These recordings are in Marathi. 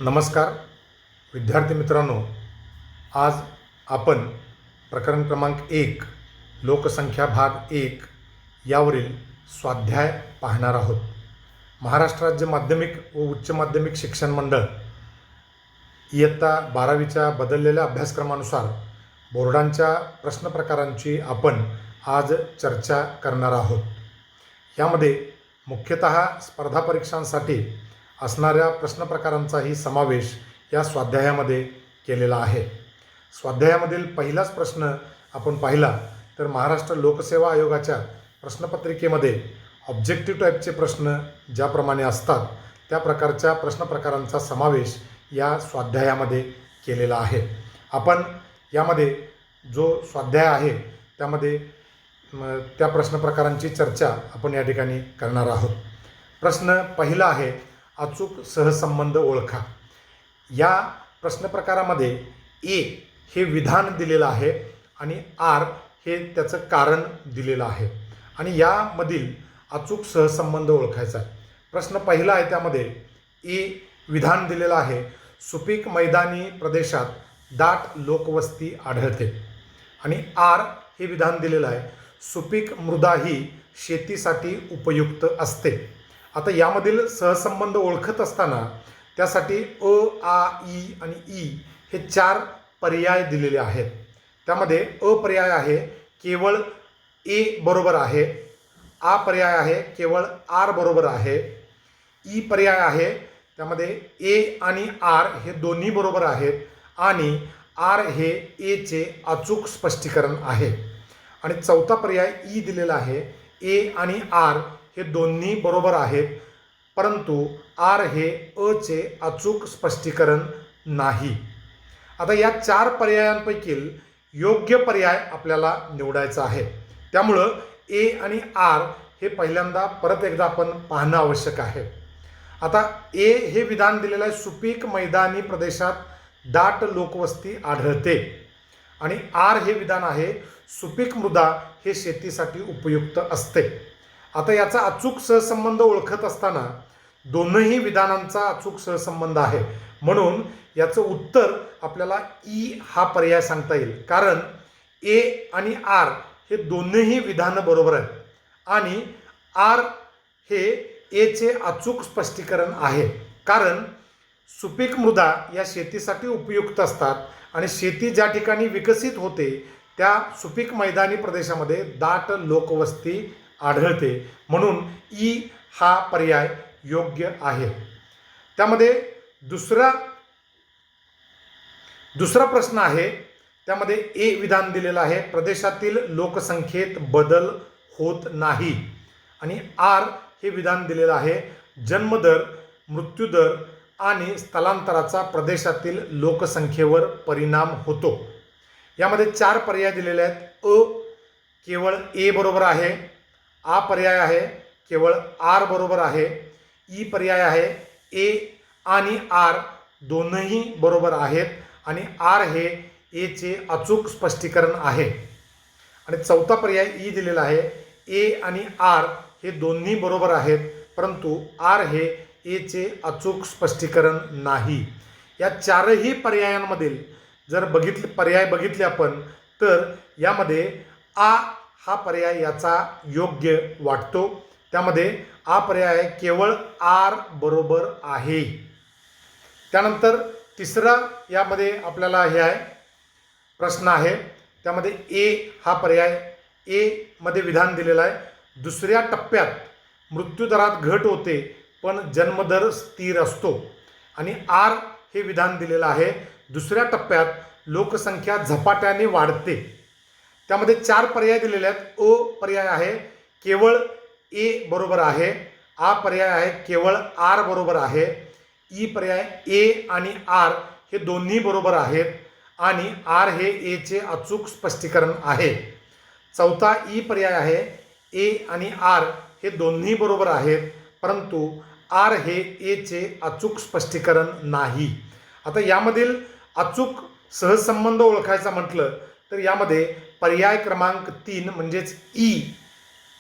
नमस्कार विद्यार्थी मित्रांनो, आज आपण प्रकरण क्रमांक 1 लोकसंख्या भाग 1 यावरील स्वाध्याय पाहणार आहोत. महाराष्ट्र राज्य माध्यमिक व उच्च माध्यमिक शिक्षण मंडळ इयत्ता 12वीच्या बदललेल्या अभ्यासक्रमानुसार बोर्डांच्या प्रश्न प्रकारांची आपण आज चर्चा करणार आहोत. यामध्ये मुख्यतः स्पर्धा परीक्षांसाठी असणाऱ्या प्रश्न प्रकारांचाही समावेश या स्वाध्यायामध्ये केलेला आहे. स्वाध्यायामधील पहिलाच प्रश्न आपण पाहिला तर महाराष्ट्र लोकसेवा आयोगाच्या प्रश्नपत्रिकेमध्ये ऑब्जेक्टिव्ह टाईपचे प्रश्न ज्याप्रमाणे असतात त्या प्रकारच्या प्रश्न प्रकारांचा समावेश या स्वाध्यायामध्ये केलेला आहे. आपण यामध्ये जो स्वाध्याय आहे त्यामध्ये त्या प्रश्न प्रकारांची चर्चा आपण या ठिकाणी करणार आहोत. प्रश्न पहिला आहे, अचूक सहसंबंध ओळखा. या प्रश्न प्रकारामध्ये ए हे विधान दिलेलं आहे आणि आर हे त्याचं कारण दिलेलं आहे आणि यामधील अचूक सहसंबंध ओळखायचा आहे. प्रश्न पहिला आहे त्यामध्ये ए विधान दिलेलं आहे, सुपीक मैदानी प्रदेशात दाट लोकवस्ती आढळते आणि आर हे विधान दिलेलं आहे, सुपीक मृदा ही शेतीसाठी उपयुक्त असते. आता यामधील सहसंबंध ओळखत असताना त्यासाठी अ, आ, ई आणि ई हे 4 पर्याय दिलेले आहेत. त्यामध्ये अ पर्याय आहे केवळ ए बरोबर आहे, आ पर्याय आहे केवळ आर बरोबर आहे, ई पर्याय आहे त्यामध्ये ए आणि आर हे दोन्ही बरोबर आहेत आणि आर हे एचे अचूक स्पष्टीकरण आहे आणि चौथा पर्याय ई दिलेला आहे, ए आणि आर हे दोन्ही बरोबर आहेत परंतु आर हे अचे अचूक स्पष्टीकरण नाही. आता या 4 पर्यायांपैकी योग्य पर्याय आपल्याला निवडायचा आहे. त्यामुळं ए आणि आर हे पहिल्यांदा परत एकदा आपण पाहणं आवश्यक आहे. आता ए हे विधान दिलेलं आहे, सुपीक मैदानी प्रदेशात दाट लोकवस्ती आढळते आणि आर हे विधान आहे, सुपीक मृदा हे शेतीसाठी उपयुक्त असते. आता याचा अचूक सहसंबंध ओळखत असताना दोनही विधानांचा अचूक सहसंबंध आहे म्हणून याचं उत्तर आपल्याला ई हा पर्याय सांगता येईल. कारण ए आणि आर हे दोन्ही विधानं बरोबर आहेत आणि आर हे एचे अचूक स्पष्टीकरण आहे. कारण सुपीक मृदा या शेतीसाठी उपयुक्त असतात आणि शेती ज्या ठिकाणी विकसित होते त्या सुपीक मैदानी प्रदेशामध्ये दाट लोकवस्ती आढळते म्हणून ई हा पर्याय योग्य आहे. त्यामध्ये दुसरा प्रश्न आहे त्यामध्ये ए विधान दिलेलं आहे, प्रदेशातील लोकसंख्येत बदल होत नाही आणि आर हे विधान दिलेलं आहे, जन्मदर, मृत्यूदर आणि स्थलांतराचा प्रदेशातील लोकसंख्येवर परिणाम होतो. यामध्ये 4 पर्याय दिलेले आहेत. अ केवळ ए बरोबर आहे, आ पर्याय आहे केवळ आर बरोबर आहे, ई पर्याय आहे ए आणि आर दोनही बरोबर आहेत आणि आर हे एचे अचूक स्पष्टीकरण आहे आणि चौथा पर्याय ई दिलेला आहे, ए आणि आर हे दोन्ही बरोबर आहेत परंतु आर हे एचे अचूक स्पष्टीकरण नाही. या 4ही पर्यायांमधील जर पर्याय बघितले आपण तर यामध्ये आ हा पर्याय याचा योग्य वाटतो. त्यामध्ये आ पर्याय केवळ आर बरोबर आहे. त्यानंतर तिसरा यामध्ये आपल्याला हे आहे प्रश्न आहे त्यामध्ये ए हा पर्याय, ए मध्ये विधान दिलेलं आहे, दुसऱ्या टप्प्यात मृत्यूदरात घट होते पण जन्मदर स्थिर असतो आणि आर हे विधान दिलेलं आहे, दुसऱ्या टप्प्यात लोकसंख्या झपाट्याने वाढते. त्यामध्ये 4 पर्याय दिलेले आहेत. अ पर्याय आहे केवळ ए बरोबर आहे, आ पर्याय आहे केवळ आर बरोबर आहे, ई पर्याय ए आणि आर हे दोन्ही बरोबर आहेत आणि आर हे एचे अचूक स्पष्टीकरण आहे. चौथा ई पर्याय आहे ए आणि आर हे दोन्ही बरोबर आहेत परंतु आर हे एचे अचूक स्पष्टीकरण नाही. आता यामधील अचूक सहसंबंध ओळखायचा म्हटलं तर यामध्ये पर्याय क्रमांक 3 म्हणजेच ई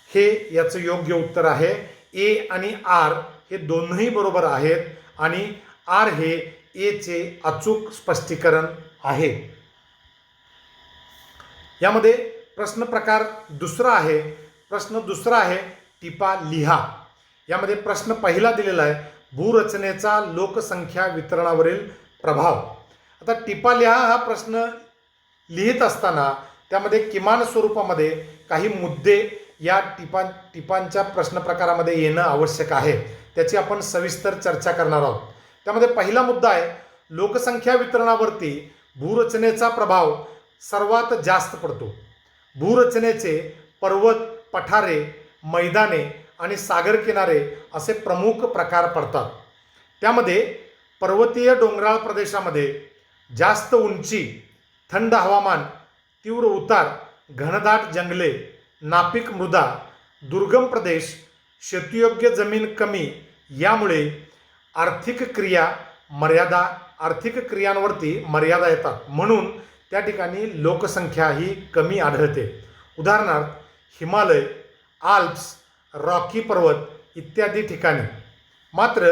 हे याचं योग्य उत्तर आहे. ए आणि आर हे दोन्ही बरोबर आहेत आणि आर हे एचे अचूक स्पष्टीकरण आहे. यामध्ये प्रश्न प्रकार दुसरा आहे. प्रश्न दुसरा आहे टिपा लिहा. यामध्ये प्रश्न पहिला दिलेला आहे भूरचनेचा लोकसंख्या वितरणावरील प्रभाव. आता टिपा लिहा हा प्रश्न लिहित असताना त्यामध्ये किमान स्वरूपामध्ये काही मुद्दे या टिपांच्या प्रश्न प्रकारामध्ये येणं आवश्यक आहे. त्याची आपण सविस्तर चर्चा करणार आहोत. त्यामध्ये पहिला मुद्दा आहे लोकसंख्या वितरणावरती भूरचनेचा प्रभाव सर्वात जास्त पडतो. भूरचनेचे पर्वत, पठारे, मैदाने आणि सागर किनारे असे प्रमुख प्रकार पडतात. त्यामध्ये पर्वतीय डोंगराळ प्रदेशामध्ये जास्त उंची, थंड हवामान, तीव्र उतार, घनदाट जंगले, नापीक मृदा, दुर्गम प्रदेश, शेतीयोग्य जमीन कमी यामुळे आर्थिक क्रियांवरती मर्यादा येतात. म्हणून त्या ठिकाणी लोकसंख्या ही कमी आढळते. उदाहरणार्थ हिमालय, आल्प्स, रॉकी पर्वत इत्यादी ठिकाणी. मात्र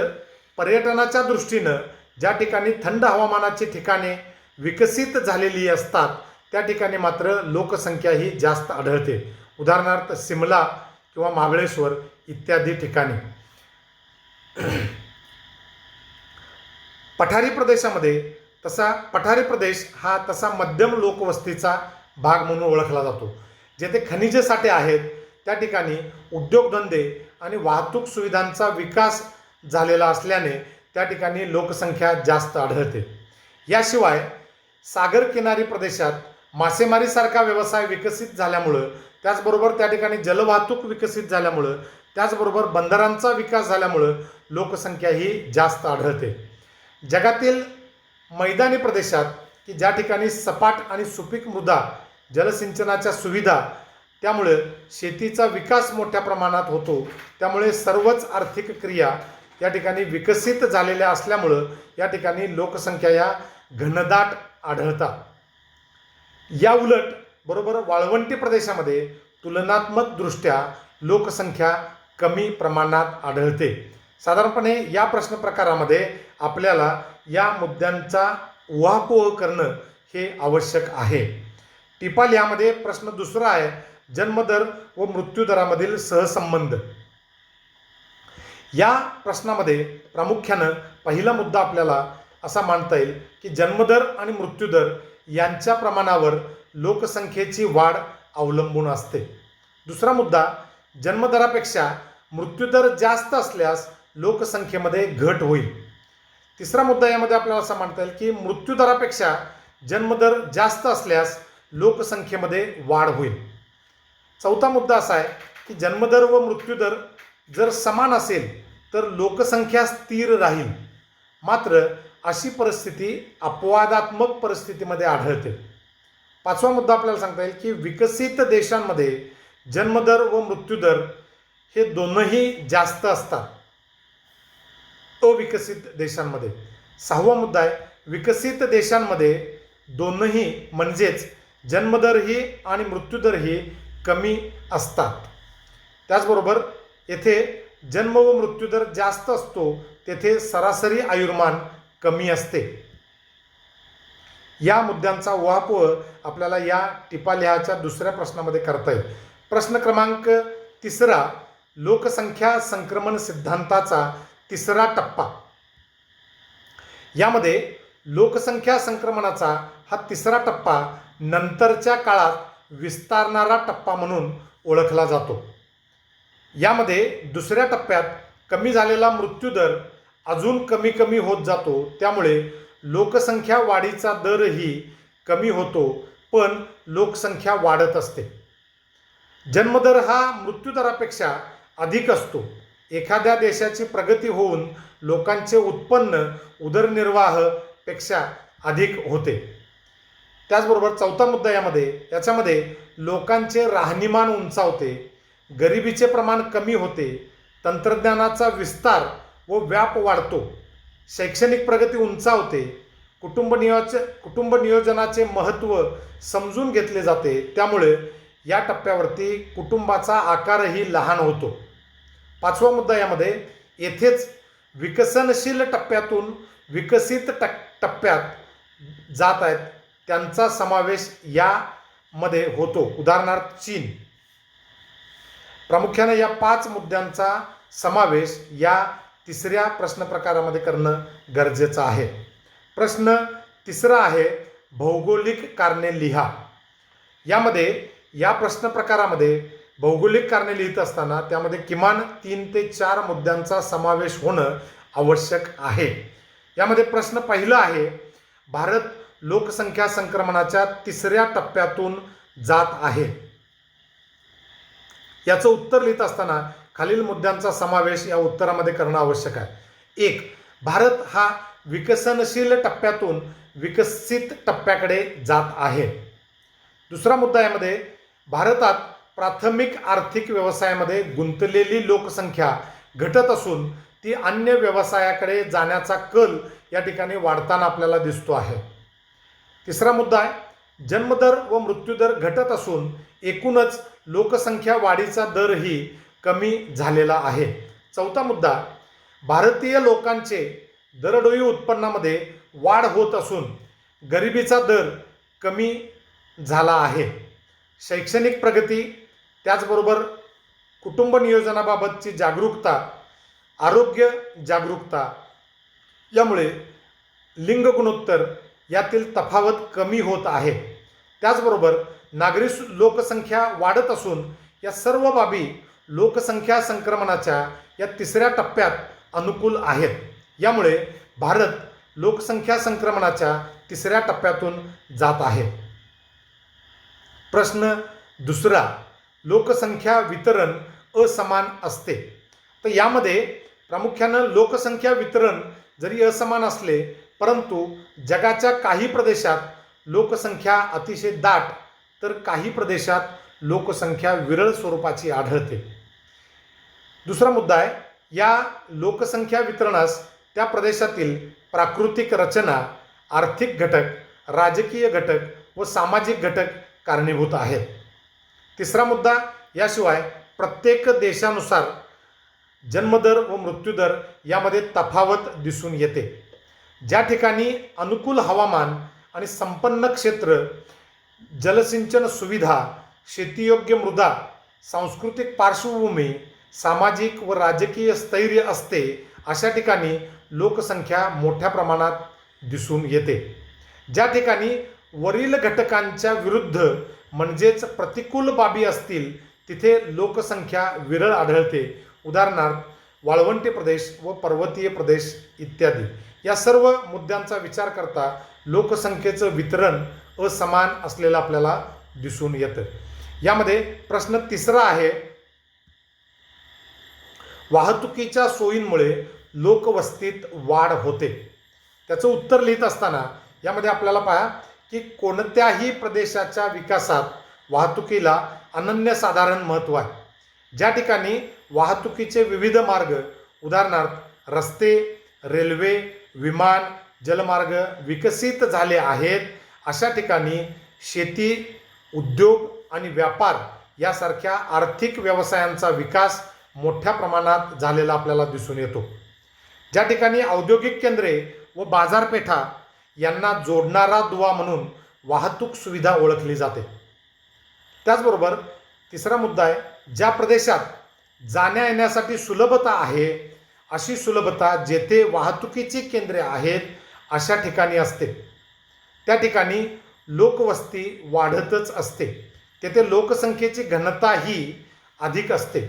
पर्यटनाच्या दृष्टीनं ज्या ठिकाणी थंड हवामानाची ठिकाणे विकसित झालेली असतात त्या ठिकाणी मात्र लोकसंख्या ही जास्त आढळते. उदाहरणार्थ सिमला किंवा महाबळेश्वर इत्यादी ठिकाणी. पठारी प्रदेश हा तसा मध्यम लोकवस्तीचा भाग म्हणून ओळखला जातो. जेथे खनिज साठे आहेत त्या ठिकाणी उद्योगधंदे आणि वाहतूक सुविधांचा विकास झालेला असल्याने त्या ठिकाणी लोकसंख्या जास्त आढळते. याशिवाय सागर किनारी प्रदेशात मासेमारीसारखा व्यवसाय विकसित झाल्यामुळं, त्याचबरोबर त्या ठिकाणी जलवाहतूक विकसित झाल्यामुळं, त्याचबरोबर बंदरांचा विकास झाल्यामुळं लोकसंख्या ही जास्त आढळते. जगातील मैदानी प्रदेशात की ज्या ठिकाणी सपाट आणि सुपीक मृदा, जलसिंचनाच्या सुविधा, त्यामुळे शेतीचा विकास मोठ्या प्रमाणात होतो. त्यामुळे सर्वच आर्थिक क्रिया या ठिकाणी विकसित झालेल्या असल्यामुळं या ठिकाणी लोकसंख्या या घनदाट आढळतात. या उलट बरोबर वाळवंटी प्रदेशामध्ये तुलनात्मकदृष्ट्या लोकसंख्या कमी प्रमाणात आढळते. साधारणपणे या प्रश्न प्रकारामध्ये आपल्याला या मुद्द्यांचा उहापोह करणं हे आवश्यक आहे. टिपा लिहामध्ये प्रश्न दुसरा आहे जन्मदर व मृत्यूदरामधील सहसंबंध. या प्रश्नामध्ये प्रामुख्यानं पहिला मुद्दा आपल्याला असा मानता येईल की जन्मदर आणि मृत्यूदर यांच्या प्रमाणावर लोकसंख्येची वाढ अवलंबून असते. दुसरा मुद्दा जन्मदरापेक्षा मृत्यूदर जास्त असल्यास लोकसंख्येमध्ये घट होईल. तिसरा मुद्दा यामध्ये आपल्याला असा मानता येईल की मृत्यूदरापेक्षा जन्मदर जास्त असल्यास लोकसंख्येमध्ये वाढ होईल. चौथा मुद्दा असा आहे की जन्मदर व मृत्यूदर जर समान असेल तर लोकसंख्या स्थिर राहील. मात्र अशी परिस्थिती अपवादात्मक परिस्थितीमध्ये आढळते. पाचवा मुद्दा आपल्याला सांगता येईल की विकसित देशांमध्ये जन्मदर व मृत्यूदर हे दोनही जास्त असतात अविकसित देशांमध्ये. सहावा मुद्दा आहे विकसित देशांमध्ये दोनही म्हणजेच जन्मदरही आणि मृत्यूदरही कमी असतात. त्याचबरोबर येथे जन्म व मृत्यूदर जास्त असतो तेथे सरासरी आयुर्मान कमी असते. या मुद्द्यांचा उहापोह आपल्याला या टिपा लिहाच्या दुसऱ्या प्रश्नामध्ये करता येईल. प्रश्न क्रमांक तिसरा लोकसंख्या संक्रमण सिद्धांताचा तिसरा टप्पा. यामध्ये लोकसंख्या संक्रमणाचा हा तिसरा टप्पा नंतरच्या काळात विस्तारणारा टप्पा म्हणून ओळखला जातो. यामध्ये दुसऱ्या टप्प्यात कमी झालेला मृत्यूदर अजून कमी होत जातो. त्यामुळे लोकसंख्या वाढीचा दरही कमी होतो पण लोकसंख्या वाढत असते. जन्मदर हा मृत्यूदरापेक्षा अधिक असतो. एखाद्या देशाची प्रगती होऊन लोकांचे उत्पन्न उदरनिर्वाहापेक्षा अधिक होते. त्याचबरोबर चौथा मुद्दा याच्यामध्ये लोकांचे राहणीमान उंचावते, गरिबीचे प्रमाण कमी होते, तंत्रज्ञानाचा विस्तार व व्याप वाढतो, शैक्षणिक प्रगती उंचावते, कुटुंब नियोजनाचे महत्त्व समजून घेतले जाते. त्यामुळे या टप्प्यावरती कुटुंबाचा आकारही लहान होतो. पाचवा मुद्दा येथेच विकसनशील टप्प्यातून विकसित टप्प्यात जात आहेत त्यांचा समावेश यामध्ये होतो. उदाहरणार्थ चीन. प्रामुख्याने या 5 मुद्द्यांचा समावेश या तिसऱ्या प्रश्न प्रकारामध्ये करणं गरजेचं आहे. प्रश्न तिसरा आहे भौगोलिक कारणे लिहा. या प्रश्न प्रकारामध्ये भौगोलिक कारणे लिहित असताना त्यामध्ये किमान 3 ते 4 मुद्द्यांचा समावेश होणं आवश्यक आहे. यामध्ये प्रश्न पहिला आहे भारत लोकसंख्या संक्रमणाच्या तिसऱ्या टप्प्यातून जात आहे. याचं उत्तर लिहित असताना खालील मुद्द्यांचा समावेश या उत्तरामध्ये करणं आवश्यक आहे. 1. भारत हा विकसनशील टप्प्यातून विकसित टप्प्याकडे जात आहे. दुसरा मुद्दा यामध्ये भारतात प्राथमिक आर्थिक व्यवसायामध्ये गुंतलेली लोकसंख्या घटत असून ती अन्य व्यवसायाकडे जाण्याचा कल या ठिकाणी वाढताना आपल्याला दिसतो आहे. तिसरा मुद्दा आहे जन्मदर व मृत्यूदर घटत असून एकूणच लोकसंख्या वाढीचा दरही कमी झालेला आहे. चौथा मुद्दा भारतीय लोकांचे दरडोई उत्पन्नामध्ये वाढ होत असून गरिबीचा दर कमी झाला आहे. शैक्षणिक प्रगती, त्याचबरोबर कुटुंब नियोजनाबाबतची जागरूकता, आरोग्य जागरूकता यामुळे लिंग गुणोत्तर यातील तफावत कमी होत आहे. त्याचबरोबर नागरी लोकसंख्या वाढत असून या सर्व बाबी लोकसंख्या संक्रमणाच्या या तिसऱ्या टप्प्यात अनुकूल आहेत. यामुळे भारत लोकसंख्या संक्रमणाच्या तिसऱ्या टप्प्यातून जात आहे. प्रश्न दुसरा लोकसंख्या वितरण असमान असते. तर यामध्ये प्रामुख्यानं लोकसंख्या वितरण जरी असमान असले परंतु जगाच्या काही प्रदेशात लोकसंख्या अतिशय दाट तर काही प्रदेशात लोकसंख्या विरळ स्वरूपाची आढळते. दुसरा मुद्दा आहे या लोकसंख्या वितरणास त्या प्रदेशातील प्राकृतिक रचना, आर्थिक घटक, राजकीय घटक व सामाजिक घटक कारणीभूत आहेत. तिसरा मुद्दा याशिवाय प्रत्येक देशानुसार जन्मदर व मृत्यूदर यामध्ये तफावत दिसून येते. ज्या ठिकाणी अनुकूल हवामान आणि संपन्न क्षेत्र, जलसिंचन सुविधा, शेतीयोग्य मृदा, सांस्कृतिक पार्श्वभूमी, सामाजिक व राजकीय स्थैर्य असते अशा ठिकाणी लोकसंख्या मोठ्या प्रमाणात दिसून येते. ज्या ठिकाणी वरील घटकांच्या विरुद्ध म्हणजेच प्रतिकूल बाबी असतील तिथे लोकसंख्या विरळ आढळते. उदाहरणार्थ वाळवंटी प्रदेश व पर्वतीय प्रदेश इत्यादी. या सर्व मुद्द्यांचा विचार करता लोकसंख्येचं वितरण असमान असलेलं आपल्याला दिसून येतं. यामध्ये प्रश्न तिसरा आहे वाहतुकीच्या सोयींमुळे लोकवस्तीत वाढ होते. त्याचं उत्तर लिहित असताना यामध्ये आपल्याला पहा की कोणत्याही प्रदेशाच्या विकासात वाहतुकीला अनन्यसाधारण महत्त्व आहे. ज्या ठिकाणी वाहतुकीचे विविध मार्ग उदाहरणार्थ रस्ते, रेल्वे, विमान, जलमार्ग विकसित झाले आहेत अशा ठिकाणी शेती, उद्योग आणि व्यापार यासारख्या आर्थिक व्यवसायांचा विकास मोठ्या प्रमाणात झालेला आपल्याला दिसून येतो. ज्या ठिकाणी औद्योगिक केंद्रे व बाजारपेठा यांना जोडणारा दुवा म्हणून वाहतूक सुविधा ओळखली जाते. त्याचबरोबर तिसरा मुद्दा आहे ज्या प्रदेशात जाण्या येण्यासाठी सुलभता आहे अशी सुलभता जेथे वाहतुकीची केंद्रे आहेत अशा ठिकाणी असते. त्या ठिकाणी लोकवस्ती वाढतच असते. तेथे लोकसंख्येची घनताही अधिक असते.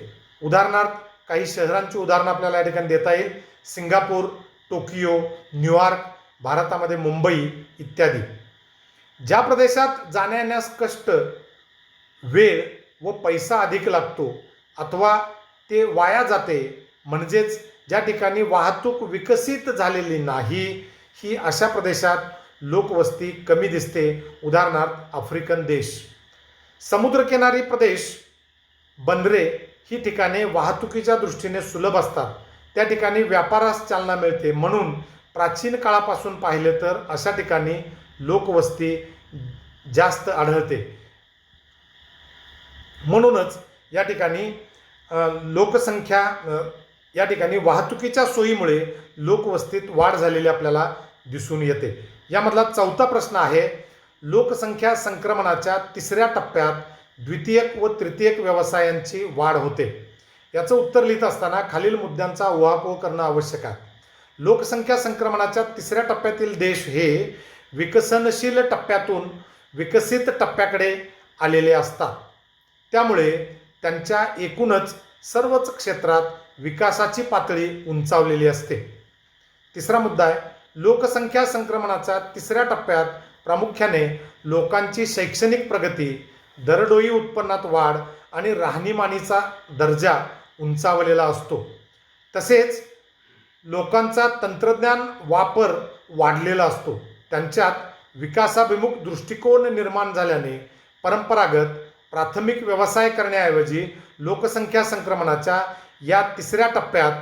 उदाहरणार्थ काही शहरांची उदाहरणं आपल्याला या ठिकाणी देता येईल. सिंगापूर, टोकियो, न्यूयॉर्क, भारतामध्ये मुंबई इत्यादी. ज्या प्रदेशात जाण्या येण्यास कष्ट, वेळ व पैसा अधिक लागतो अथवा ते वाया जाते म्हणजेच ज्या ठिकाणी वाहतूक विकसित झालेली नाही ही अशा प्रदेशात लोकवस्ती कमी दिसते. उदाहरणार्थ आफ्रिकन देश. समुद्रकिनारी प्रदेश, बंदरे ही ठिकाणे वाहतुकीच्या दृष्टीने सुलभ असतात. त्या ठिकाणी व्यापारास चालना मिळते. म्हणून प्राचीन काळापासून पाहिले तर अशा ठिकाणी लोकवस्ती जास्त आढळते. म्हणूनच या ठिकाणी लोकसंख्या या ठिकाणी वाहतुकीच्या सोयीमुळे लोकवस्तीत वाढ झालेली आपल्याला दिसून येते. यामधला चौथा प्रश्न आहे, लोकसंख्या संक्रमणाच्या तिसऱ्या टप्प्यात द्वितीयक व तृतीयक व्यवसायांची वाढ होते. याचं उत्तर लिहित असताना खालील मुद्द्यांचा उहापोह करणं आवश्यक आहे. लोकसंख्या संक्रमणाच्या तिसऱ्या टप्प्यातील देश हे विकसनशील टप्प्यातून विकसित टप्प्याकडे आलेले असतात. त्यामुळे त्यांच्या एकूणच सर्वच क्षेत्रात विकासाची पातळी उंचावलेली असते. तिसरा मुद्दा आहे, लोकसंख्या संक्रमणाच्या तिसऱ्या टप्प्यात प्रामुख्याने लोकांची शैक्षणिक प्रगती, दरडोई उत्पन्नात वाढ आणि राहणीमानीचा दर्जा उंचावलेला असतो. तसेच लोकांचा तंत्रज्ञान वापर वाढलेला असतो. त्यांच्यात विकासाभिमुख दृष्टिकोन निर्माण झाल्याने परंपरागत प्राथमिक व्यवसाय करण्याऐवजी लोकसंख्या संक्रमणाच्या या तिसऱ्या टप्प्यात